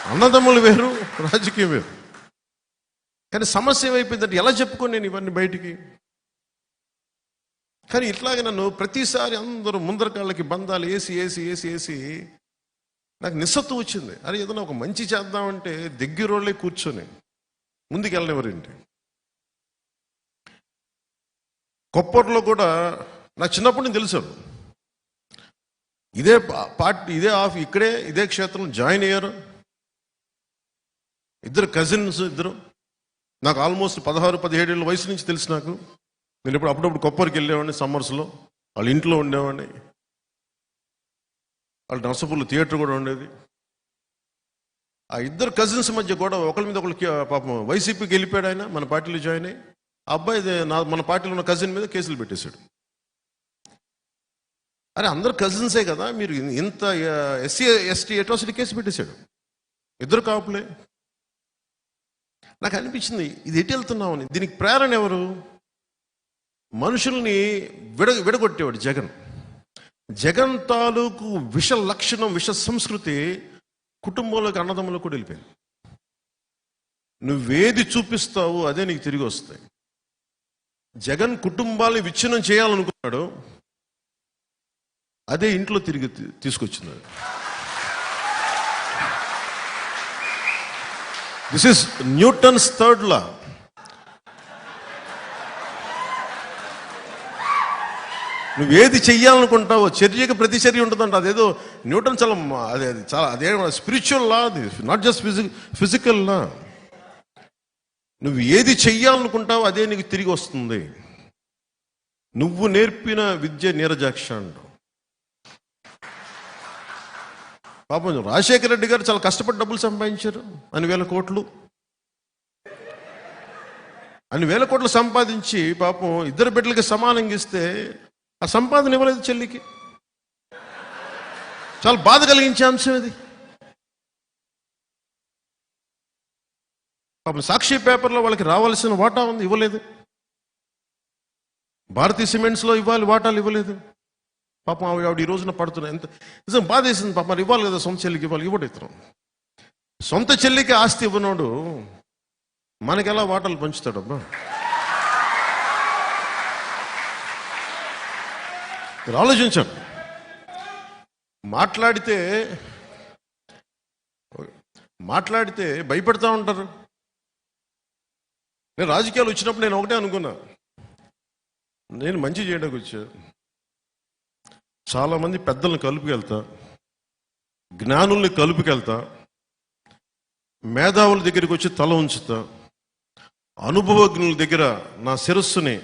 అన్నదమ్ములు వేరు, రాజకీయం వేరు. కానీ సమస్య ఏమైపోయిందంటే ఎలా చెప్పుకొని నేను ఇవన్నీ బయటికి. కానీ ఇట్లాగే నన్ను ప్రతిసారి అందరూ ముందర కాళ్ళకి బంధాలు వేసి వేసి వేసి వేసి నాకు నిస్సత్తు వచ్చింది. అరే ఏదైనా ఒక మంచి చేద్దామంటే దగ్గరోళ్ళే కూర్చొని ముందుకు వెళ్ళనివ్వరేంటి. కొప్పట్లో కూడా నాకు చిన్నప్పటి నుంచి తెలుసు, ఇదే పార్టీ ఇదే ఇక్కడే ఇదే క్షేత్రం జాయిన్ అయ్యారు ఇద్దరు కజిన్స్. ఇద్దరు నాకు ఆల్మోస్ట్ 16-17 ఏళ్ళ వయసు నుంచి తెలుసు నాకు. నేను ఇప్పుడు అప్పుడప్పుడు కొప్పరికి వెళ్ళేవాడిని, సమ్మర్స్లో వాళ్ళ ఇంట్లో ఉండేవాడిని. వాళ్ళ నర్సపూర్లో థియేటర్ కూడా ఉండేది. ఆ ఇద్దరు కజిన్స్ మధ్య కూడా ఒకరి మీద ఒకరికి పాపం వైసీపీకి వెళ్ళిపోయాడు ఆయన, మన పార్టీలో జాయిన్ అయ్యి. ఆ అబ్బాయి మన పార్టీలో ఉన్న కజిన్ మీద కేసులు పెట్టేశాడు. అరే అందరు కజిన్సే కదా, మీరు ఇంత SC/ST అట్రాసిటీ కేసు పెట్టేశాడు. ఇద్దరు కాపులే. నాకు అనిపించింది ఇది ఎటు వెళ్తున్నామని. దీనికి ప్రేరణ ఎవరు? మనుషుల్ని విడగొట్టేవాడు జగన్. జగన్ తాలూకు విష లక్షణం, విష సంస్కృతి కుటుంబంలోకి, అన్నదమ్ములకు కూడా వెళ్ళిపోయింది. నువ్వేది చూపిస్తావు అదే నీకు తిరిగి వస్తాయి. జగన్ కుటుంబాన్ని విచ్ఛిన్నం చేయాలనుకున్నాడు, అదే ఇంట్లో తిరిగి తీసుకొచ్చింది. This is Newton's third law. నువ్వేది చెయ్యాలనుకుంటావో చర్యకి ప్రతిచర్య ఉంటుందంట. అదేదో న్యూటన్ అదే స్పిరిచువల్ లా, అది నాట్ జస్ట్ ఫిజికల్ లా. నువ్వు ఏది చెయ్యాలనుకుంటావో అదే నీకు తిరిగి వస్తుంది. నువ్వు నేర్పిన విద్య నీరజాక్ష అంటావు. పాపం రాజశేఖర రెడ్డి గారు చాలా కష్టపడి డబ్బులు సంపాదించారు, అన్ని వేల కోట్లు సంపాదించి పాపం ఇద్దరు బిడ్డలకి సమానంగా ఇస్తే ఆ సంపాదన ఇవ్వలేదు చెల్లికి. చాలా బాధ కలిగించే అంశం ఇది. పాపం సాక్షి పేపర్లో వాళ్ళకి రావాల్సిన వాటా ఉంది, ఇవ్వలేదు. భారతీయ సిమెంట్స్లో ఇవ్వాలి వాటాలు, ఇవ్వలేదు. పాపం ఆవిడ ఈ రోజున పడుతున్నాయి. ఎంత నిజం బాధ వేసింది. పాపం మరి ఇవ్వాలి కదా, సొంత చెల్లికి ఇవ్వాలి, ఇవ్వడు. ఇతను సొంత చెల్లికి ఆస్తి ఇవ్వనోడు మనకెలా వాటాలు పంచుతాడబ్బా? మీరు ఆలోచించండి. మాట్లాడితే భయపెడతా ఉంటారు. నేను రాజకీయాలు వచ్చినప్పుడు నేను ఒకటే అనుకున్నా, నేను మంచి చేయడానికి వచ్చా. చాలామంది పెద్దలను కలుపుకెళ్తా, జ్ఞానుల్ని కలుపుకెళ్తా, మేధావుల దగ్గరికి వచ్చి తల ఉంచుతా, అనుభవజ్ఞుల దగ్గర నా శిరస్సుని